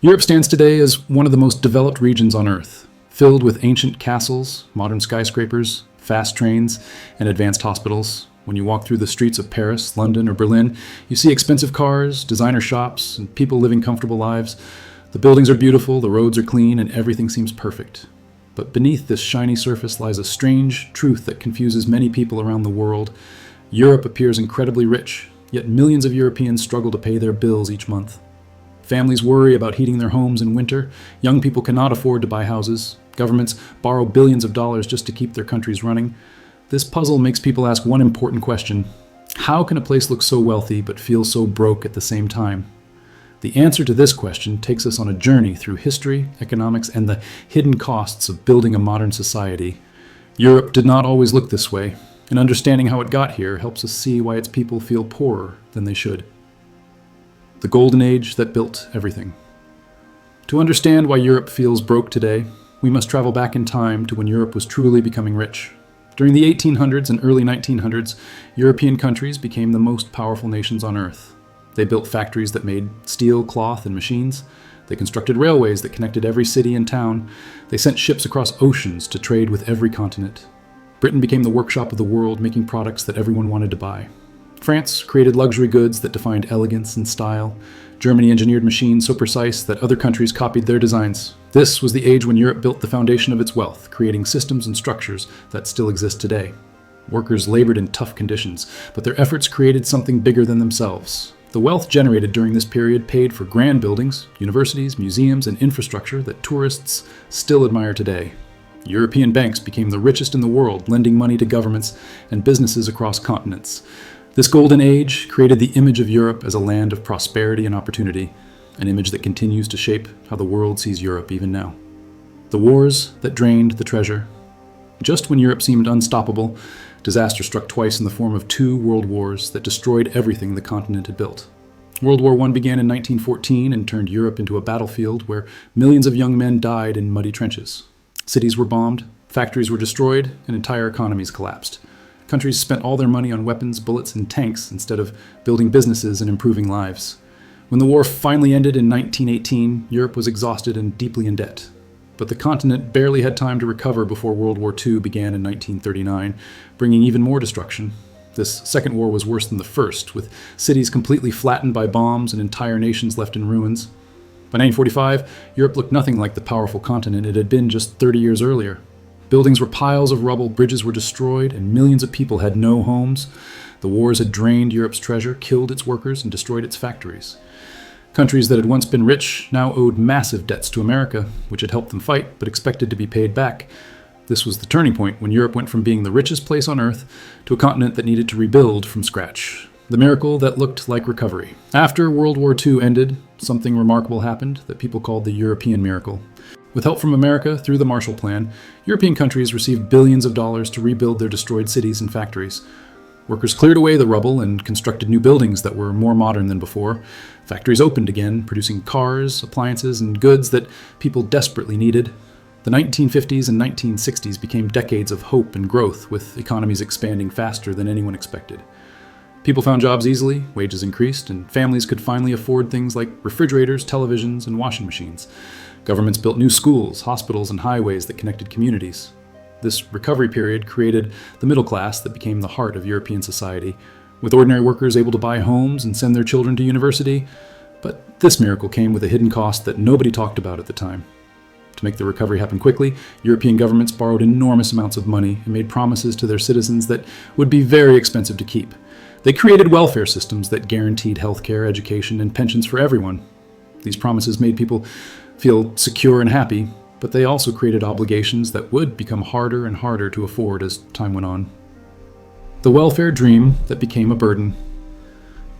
Europe stands today as one of the most developed regions on Earth, filled with ancient castles, modern skyscrapers, fast trains, and advanced hospitals. When you walk through the streets of Paris, London, or Berlin, you see expensive cars, designer shops, and people living comfortable lives. The buildings are beautiful, the roads are clean, and everything seems perfect. But beneath this shiny surface lies a strange truth that confuses many people around the world. Europe appears incredibly rich, yet millions of Europeans struggle to pay their bills each month. Families worry about heating their homes in winter. Young people cannot afford to buy houses. Governments borrow billions of dollars just to keep their countries running. This puzzle makes people ask one important question. How can a place look so wealthy but feel so broke at the same time? The answer to this question takes us on a journey through history, economics, and the hidden costs of building a modern society. Europe did not always look this way, and understanding how it got here helps us see why its people feel poorer than they should. The golden age that built everything. To understand why Europe feels broke today, we must travel back in time to when Europe was truly becoming rich. During the 1800s and early 1900s, European countries became the most powerful nations on Earth. They built factories that made steel, cloth, and machines. They constructed railways that connected every city and town. They sent ships across oceans to trade with every continent. Britain became the workshop of the world, making products that everyone wanted to buy. France created luxury goods that defined elegance and style. Germany engineered machines so precise that other countries copied their designs. This was the age when Europe built the foundation of its wealth, creating systems and structures that still exist today. Workers labored in tough conditions, but their efforts created something bigger than themselves. The wealth generated during this period paid for grand buildings, universities, museums, and infrastructure that tourists still admire today. European banks became the richest in the world, lending money to governments and businesses across continents. This golden age created the image of Europe as a land of prosperity and opportunity, an image that continues to shape how the world sees Europe even now. The wars that drained the treasure. Just when Europe seemed unstoppable, disaster struck twice in the form of two world wars that destroyed everything the continent had built. World War I began in 1914 and turned Europe into a battlefield where millions of young men died in muddy trenches. Cities were bombed, factories were destroyed, and entire economies collapsed. Countries spent all their money on weapons, bullets, and tanks instead of building businesses and improving lives. When the war finally ended in 1918, Europe was exhausted and deeply in debt. But the continent barely had time to recover before World War II began in 1939, bringing even more destruction. This second war was worse than the first, with cities completely flattened by bombs and entire nations left in ruins. By 1945, Europe looked nothing like the powerful continent it had been just 30 years earlier. Buildings were piles of rubble, bridges were destroyed, and millions of people had no homes. The wars had drained Europe's treasure, killed its workers, and destroyed its factories. Countries that had once been rich now owed massive debts to America, which had helped them fight but expected to be paid back. This was the turning point when Europe went from being the richest place on Earth to a continent that needed to rebuild from scratch. The miracle that looked like recovery. After World War II ended, something remarkable happened that people called the European miracle. With help from America through the Marshall Plan, European countries received billions of dollars to rebuild their destroyed cities and factories. Workers cleared away the rubble and constructed new buildings that were more modern than before. Factories opened again, producing cars, appliances, and goods that people desperately needed. The 1950s and 1960s became decades of hope and growth, with economies expanding faster than anyone expected. People found jobs easily, wages increased, and families could finally afford things like refrigerators, televisions, and washing machines. Governments built new schools, hospitals, and highways that connected communities. This recovery period created the middle class that became the heart of European society, with ordinary workers able to buy homes and send their children to university. But this miracle came with a hidden cost that nobody talked about at the time. To make the recovery happen quickly, European governments borrowed enormous amounts of money and made promises to their citizens that would be very expensive to keep. They created welfare systems that guaranteed healthcare, education, and pensions for everyone. These promises made people feel secure and happy, but they also created obligations that would become harder and harder to afford as time went on. The welfare dream that became a burden.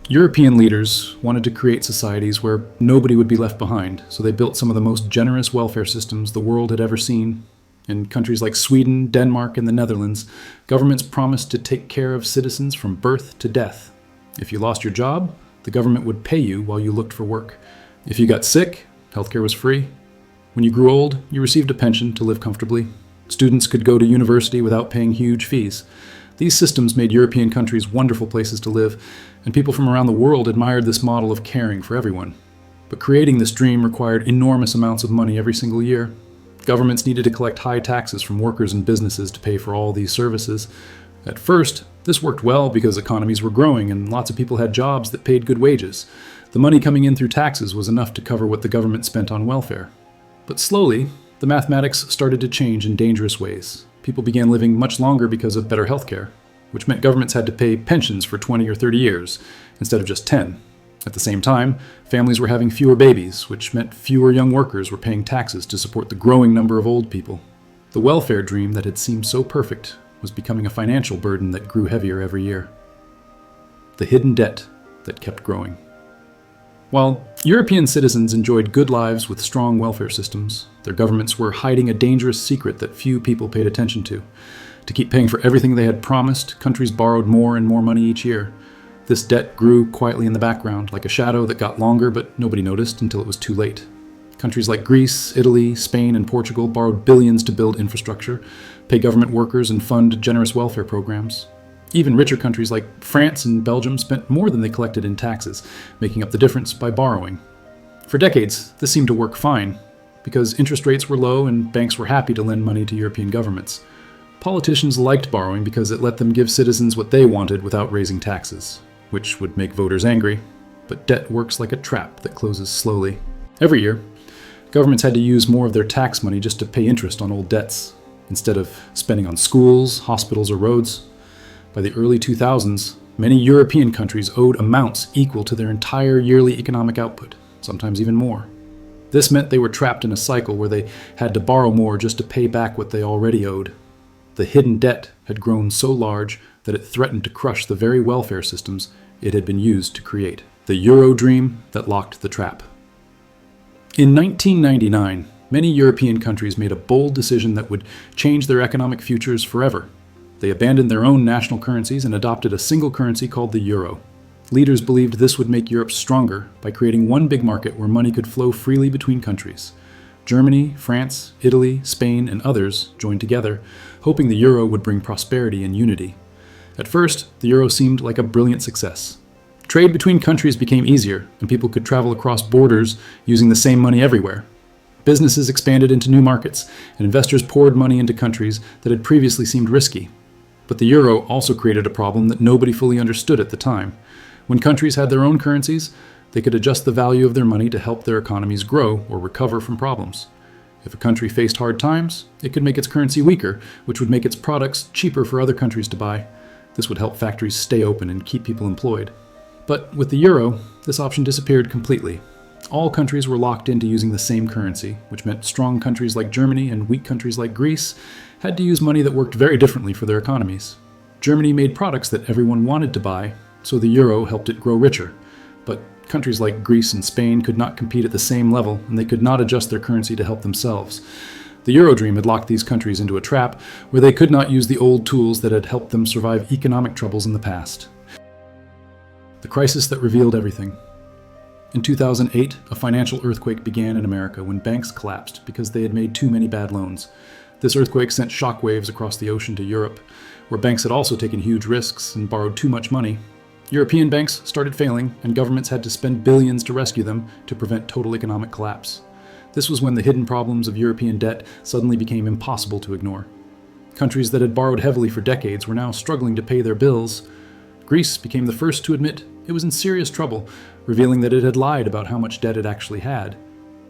European leaders wanted to create societies where nobody would be left behind, so they built some of the most generous welfare systems the world had ever seen. In countries like Sweden, Denmark, and the Netherlands, governments promised to take care of citizens from birth to death. If you lost your job, the government would pay you while you looked for work. If you got sick, healthcare was free. When you grew old, you received a pension to live comfortably. Students could go to university without paying huge fees. These systems made European countries wonderful places to live, and people from around the world admired this model of caring for everyone. But creating this dream required enormous amounts of money every single year. Governments needed to collect high taxes from workers and businesses to pay for all these services. At first, this worked well because economies were growing and lots of people had jobs that paid good wages. The money coming in through taxes was enough to cover what the government spent on welfare. But slowly, the mathematics started to change in dangerous ways. People began living much longer because of better healthcare, which meant governments had to pay pensions for 20 or 30 years instead of just 10. At the same time, families were having fewer babies, which meant fewer young workers were paying taxes to support the growing number of old people. The welfare dream that had seemed so perfect was becoming a financial burden that grew heavier every year. The hidden debt that kept growing. While European citizens enjoyed good lives with strong welfare systems, their governments were hiding a dangerous secret that few people paid attention to. To keep paying for everything they had promised, countries borrowed more and more money each year. This debt grew quietly in the background, like a shadow that got longer but nobody noticed until it was too late. Countries like Greece, Italy, Spain, and Portugal borrowed billions to build infrastructure, pay government workers, and fund generous welfare programs. Even richer countries like France and Belgium spent more than they collected in taxes, making up the difference by borrowing. For decades, this seemed to work fine, because interest rates were low and banks were happy to lend money to European governments. Politicians liked borrowing because it let them give citizens what they wanted without raising taxes, which would make voters angry. But debt works like a trap that closes slowly. Every year, governments had to use more of their tax money just to pay interest on old debts, instead of spending on schools, hospitals, or roads. By the early 2000s, many European countries owed amounts equal to their entire yearly economic output, sometimes even more. This meant they were trapped in a cycle where they had to borrow more just to pay back what they already owed. The hidden debt had grown so large that it threatened to crush the very welfare systems it had been used to create. The Euro dream that locked the trap. In 1999, many European countries made a bold decision that would change their economic futures forever. They abandoned their own national currencies and adopted a single currency called the euro. Leaders believed this would make Europe stronger by creating one big market where money could flow freely between countries. Germany, France, Italy, Spain, and others joined together, hoping the euro would bring prosperity and unity. At first, the euro seemed like a brilliant success. Trade between countries became easier, and people could travel across borders using the same money everywhere. Businesses expanded into new markets, and investors poured money into countries that had previously seemed risky. But the euro also created a problem that nobody fully understood at the time. When countries had their own currencies, they could adjust the value of their money to help their economies grow or recover from problems. If a country faced hard times, it could make its currency weaker, which would make its products cheaper for other countries to buy. This would help factories stay open and keep people employed. But with the euro, this option disappeared completely. All countries were locked into using the same currency, which meant strong countries like Germany and weak countries like Greece had to use money that worked very differently for their economies. Germany made products that everyone wanted to buy, so the euro helped it grow richer. But countries like Greece and Spain could not compete at the same level, and they could not adjust their currency to help themselves. The euro dream had locked these countries into a trap where they could not use the old tools that had helped them survive economic troubles in the past. The crisis that revealed everything. In 2008, a financial earthquake began in America when banks collapsed because they had made too many bad loans. This earthquake sent shockwaves across the ocean to Europe, where banks had also taken huge risks and borrowed too much money. European banks started failing, and governments had to spend billions to rescue them to prevent total economic collapse. This was when the hidden problems of European debt suddenly became impossible to ignore. Countries that had borrowed heavily for decades were now struggling to pay their bills. Greece became the first to admit it was in serious trouble, revealing that it had lied about how much debt it actually had.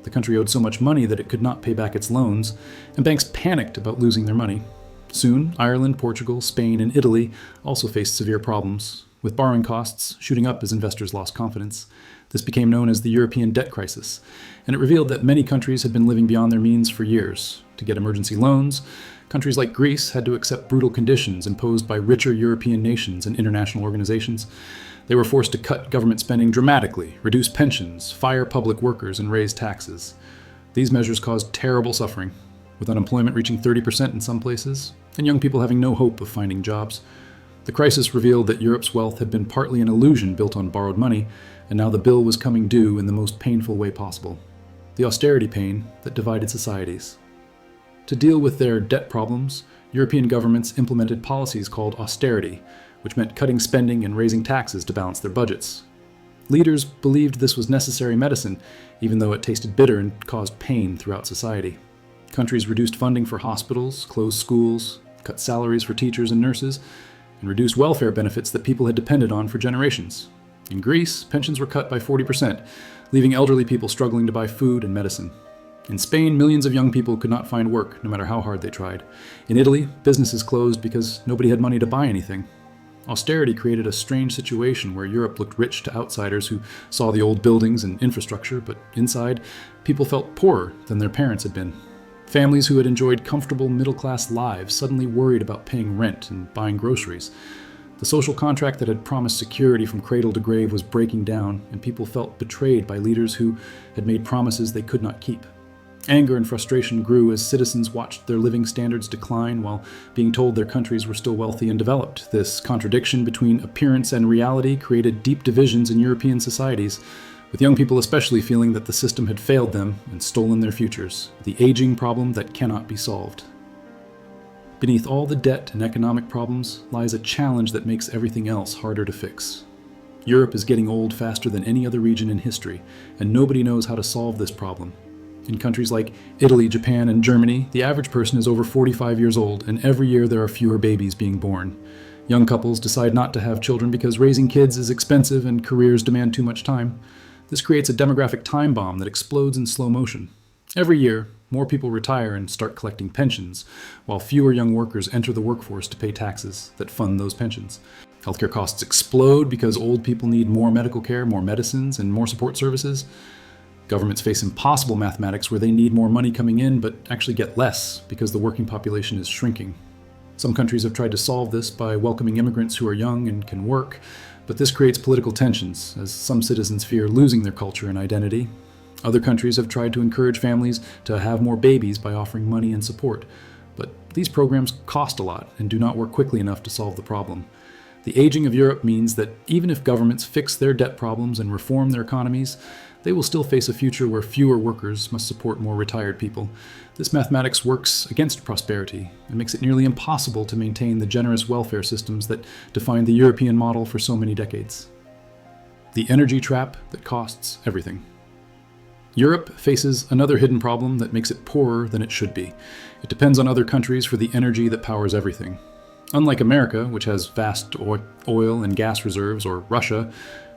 The country owed so much money that it could not pay back its loans, and banks panicked about losing their money. Soon, Ireland, Portugal, Spain, and Italy also faced severe problems, with borrowing costs shooting up as investors lost confidence. This became known as the European debt crisis, and it revealed that many countries had been living beyond their means for years. To get emergency loans, countries like Greece had to accept brutal conditions imposed by richer European nations and international organizations. They were forced to cut government spending dramatically, reduce pensions, fire public workers, and raise taxes. These measures caused terrible suffering, with unemployment reaching 30% in some places, and young people having no hope of finding jobs. The crisis revealed that Europe's wealth had been partly an illusion built on borrowed money, and now the bill was coming due in the most painful way possible. The austerity pain that divided societies. To deal with their debt problems, European governments implemented policies called austerity, which meant cutting spending and raising taxes to balance their budgets. Leaders believed this was necessary medicine, even though it tasted bitter and caused pain throughout society. Countries reduced funding for hospitals, closed schools, cut salaries for teachers and nurses, and reduced welfare benefits that people had depended on for generations. In Greece, pensions were cut by 40%, leaving elderly people struggling to buy food and medicine. In Spain, millions of young people could not find work, no matter how hard they tried. In Italy, businesses closed because nobody had money to buy anything. Austerity created a strange situation where Europe looked rich to outsiders who saw the old buildings and infrastructure, but inside, people felt poorer than their parents had been. Families who had enjoyed comfortable middle-class lives suddenly worried about paying rent and buying groceries. The social contract that had promised security from cradle to grave was breaking down, and people felt betrayed by leaders who had made promises they could not keep. Anger and frustration grew as citizens watched their living standards decline while being told their countries were still wealthy and developed. This contradiction between appearance and reality created deep divisions in European societies, with young people especially feeling that the system had failed them and stolen their futures, the aging problem that cannot be solved. Beneath all the debt and economic problems lies a challenge that makes everything else harder to fix. Europe is getting old faster than any other region in history, and nobody knows how to solve this problem. In countries like Italy, Japan, and Germany, the average person is over 45 years old, and every year there are fewer babies being born. Young couples decide not to have children because raising kids is expensive and careers demand too much time. This creates a demographic time bomb that explodes in slow motion. Every year, more people retire and start collecting pensions, while fewer young workers enter the workforce to pay taxes that fund those pensions. Healthcare costs explode because old people need more medical care, more medicines, and more support services. Governments face impossible mathematics where they need more money coming in but actually get less because the working population is shrinking. Some countries have tried to solve this by welcoming immigrants who are young and can work, but this creates political tensions as some citizens fear losing their culture and identity. Other countries have tried to encourage families to have more babies by offering money and support, but these programs cost a lot and do not work quickly enough to solve the problem. The aging of Europe means that even if governments fix their debt problems and reform their economies, they will still face a future where fewer workers must support more retired people. This mathematics works against prosperity and makes it nearly impossible to maintain the generous welfare systems that defined the European model for so many decades. The energy trap that costs everything. Europe faces another hidden problem that makes it poorer than it should be. It depends on other countries for the energy that powers everything. Unlike America, which has vast oil and gas reserves, or Russia,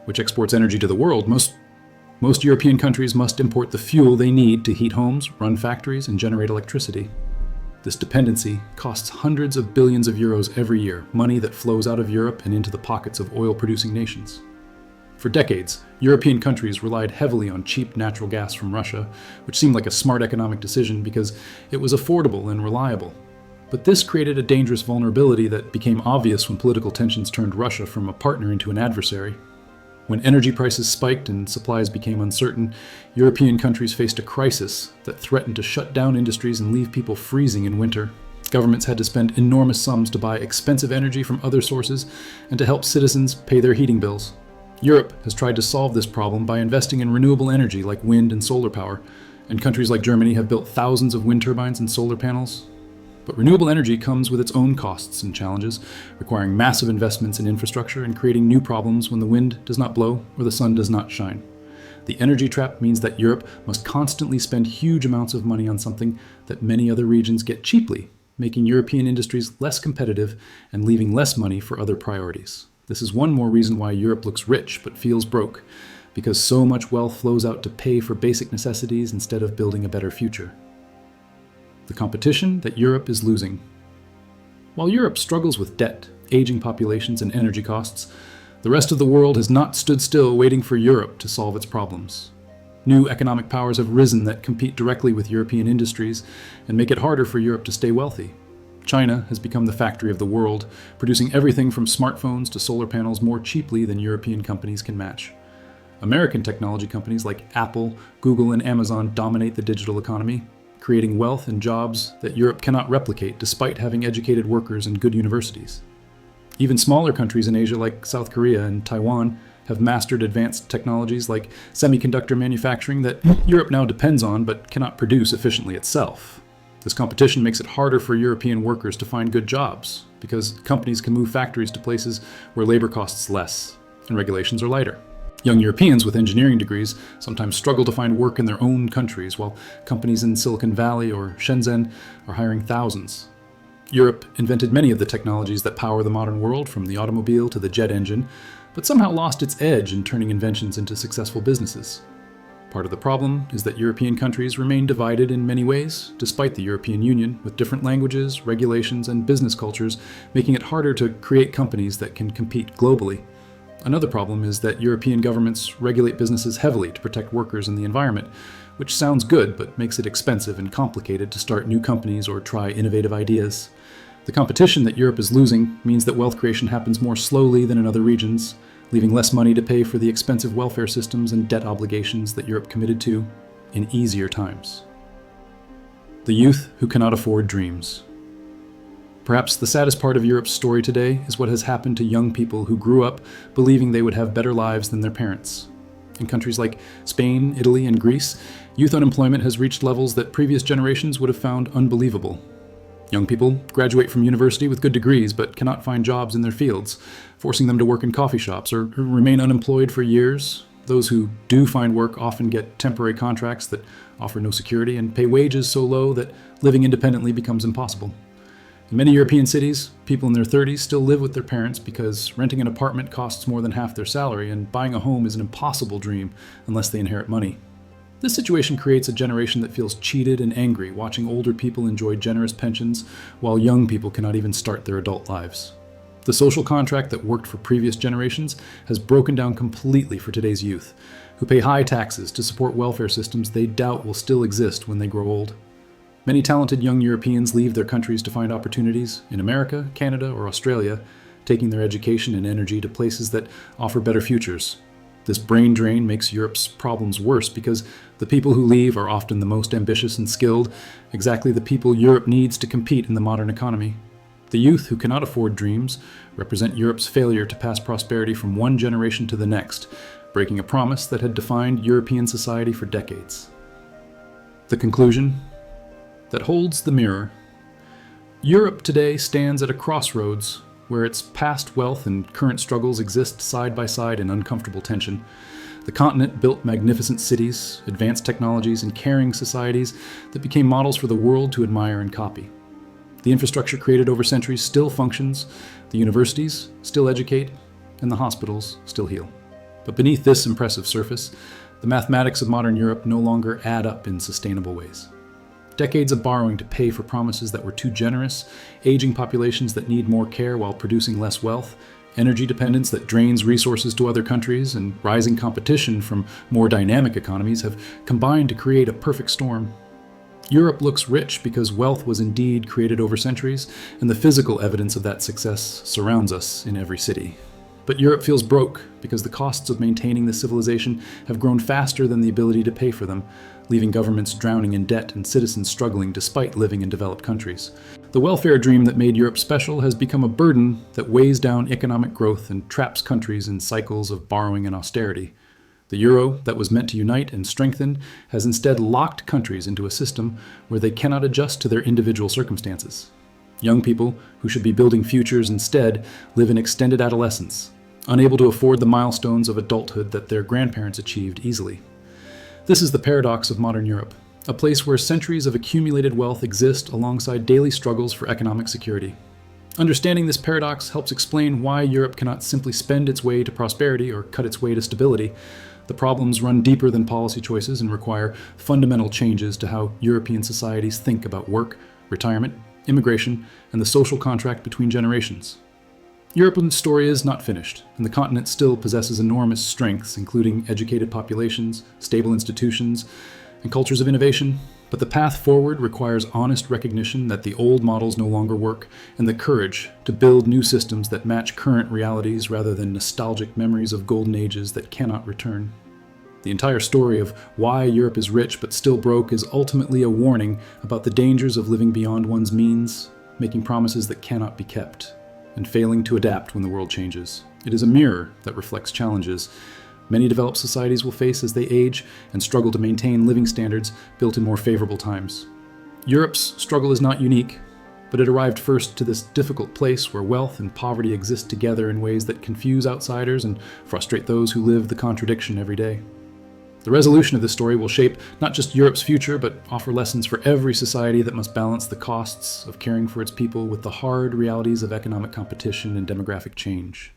which exports energy to the world, most European countries must import the fuel they need to heat homes, run factories, and generate electricity. This dependency costs hundreds of billions of euros every year, money that flows out of Europe and into the pockets of oil-producing nations. For decades, European countries relied heavily on cheap natural gas from Russia, which seemed like a smart economic decision because it was affordable and reliable. But this created a dangerous vulnerability that became obvious when political tensions turned Russia from a partner into an adversary. When energy prices spiked and supplies became uncertain, European countries faced a crisis that threatened to shut down industries and leave people freezing in winter. Governments had to spend enormous sums to buy expensive energy from other sources and to help citizens pay their heating bills. Europe has tried to solve this problem by investing in renewable energy like wind and solar power, and countries like Germany have built thousands of wind turbines and solar panels. But renewable energy comes with its own costs and challenges, requiring massive investments in infrastructure and creating new problems when the wind does not blow or the sun does not shine. The energy trap means that Europe must constantly spend huge amounts of money on something that many other regions get cheaply, making European industries less competitive and leaving less money for other priorities. This is one more reason why Europe looks rich but feels broke, because so much wealth flows out to pay for basic necessities instead of building a better future. The competition that Europe is losing. While Europe struggles with debt, aging populations, and energy costs, the rest of the world has not stood still waiting for Europe to solve its problems. New economic powers have risen that compete directly with European industries and make it harder for Europe to stay wealthy. China has become the factory of the world, producing everything from smartphones to solar panels more cheaply than European companies can match. American technology companies like Apple, Google, and Amazon dominate the digital economy, creating wealth and jobs that Europe cannot replicate despite having educated workers and good universities. Even smaller countries in Asia like South Korea and Taiwan have mastered advanced technologies like semiconductor manufacturing that Europe now depends on but cannot produce efficiently itself. This competition makes it harder for European workers to find good jobs because companies can move factories to places where labor costs less and regulations are lighter. Young Europeans with engineering degrees sometimes struggle to find work in their own countries, while companies in Silicon Valley or Shenzhen are hiring thousands. Europe invented many of the technologies that power the modern world, from the automobile to the jet engine, but somehow lost its edge in turning inventions into successful businesses. Part of the problem is that European countries remain divided in many ways, despite the European Union, with different languages, regulations, and business cultures, making it harder to create companies that can compete globally. Another problem is that European governments regulate businesses heavily to protect workers and the environment, which sounds good but makes it expensive and complicated to start new companies or try innovative ideas. The competition that Europe is losing means that wealth creation happens more slowly than in other regions, leaving less money to pay for the expensive welfare systems and debt obligations that Europe committed to in easier times. The youth who cannot afford dreams. Perhaps the saddest part of Europe's story today is what has happened to young people who grew up believing they would have better lives than their parents. In countries like Spain, Italy, and Greece, youth unemployment has reached levels that previous generations would have found unbelievable. Young people graduate from university with good degrees but cannot find jobs in their fields, forcing them to work in coffee shops or remain unemployed for years. Those who do find work often get temporary contracts that offer no security and pay wages so low that living independently becomes impossible. In many European cities, people in their 30s still live with their parents because renting an apartment costs more than half their salary, and buying a home is an impossible dream unless they inherit money. This situation creates a generation that feels cheated and angry, watching older people enjoy generous pensions while young people cannot even start their adult lives. The social contract that worked for previous generations has broken down completely for today's youth, who pay high taxes to support welfare systems they doubt will still exist when they grow old. Many talented young Europeans leave their countries to find opportunities in America, Canada, or Australia, taking their education and energy to places that offer better futures. This brain drain makes Europe's problems worse because the people who leave are often the most ambitious and skilled, exactly the people Europe needs to compete in the modern economy. The youth who cannot afford dreams represent Europe's failure to pass prosperity from one generation to the next, breaking a promise that had defined European society for decades. The conclusion that holds the mirror. Europe today stands at a crossroads where its past wealth and current struggles exist side by side in uncomfortable tension. The continent built magnificent cities, advanced technologies, and caring societies that became models for the world to admire and copy. The infrastructure created over centuries still functions, the universities still educate, and the hospitals still heal. But beneath this impressive surface, the mathematics of modern Europe no longer add up in sustainable ways. Decades of borrowing to pay for promises that were too generous, aging populations that need more care while producing less wealth, energy dependence that drains resources to other countries, and rising competition from more dynamic economies have combined to create a perfect storm. Europe looks rich because wealth was indeed created over centuries, and the physical evidence of that success surrounds us in every city. But Europe feels broke because the costs of maintaining the civilization have grown faster than the ability to pay for them, leaving governments drowning in debt and citizens struggling despite living in developed countries. The welfare dream that made Europe special has become a burden that weighs down economic growth and traps countries in cycles of borrowing and austerity. The euro, that was meant to unite and strengthen, has instead locked countries into a system where they cannot adjust to their individual circumstances. Young people, who should be building futures instead, live in extended adolescence, unable to afford the milestones of adulthood that their grandparents achieved easily. This is the paradox of modern Europe, a place where centuries of accumulated wealth exist alongside daily struggles for economic security. Understanding this paradox helps explain why Europe cannot simply spend its way to prosperity or cut its way to stability. The problems run deeper than policy choices and require fundamental changes to how European societies think about work, retirement, immigration, and the social contract between generations. Europe's story is not finished, and the continent still possesses enormous strengths, including educated populations, stable institutions, and cultures of innovation. But the path forward requires honest recognition that the old models no longer work, and the courage to build new systems that match current realities rather than nostalgic memories of golden ages that cannot return. The entire story of why Europe is rich but still broke is ultimately a warning about the dangers of living beyond one's means, making promises that cannot be kept, and failing to adapt when the world changes. It is a mirror that reflects challenges many developed societies will face as they age and struggle to maintain living standards built in more favorable times. Europe's struggle is not unique. But it arrived first to this difficult place where wealth and poverty exist together in ways that confuse outsiders and frustrate those who live the contradiction every day. The resolution of this story will shape not just Europe's future, but offer lessons for every society that must balance the costs of caring for its people with the hard realities of economic competition and demographic change.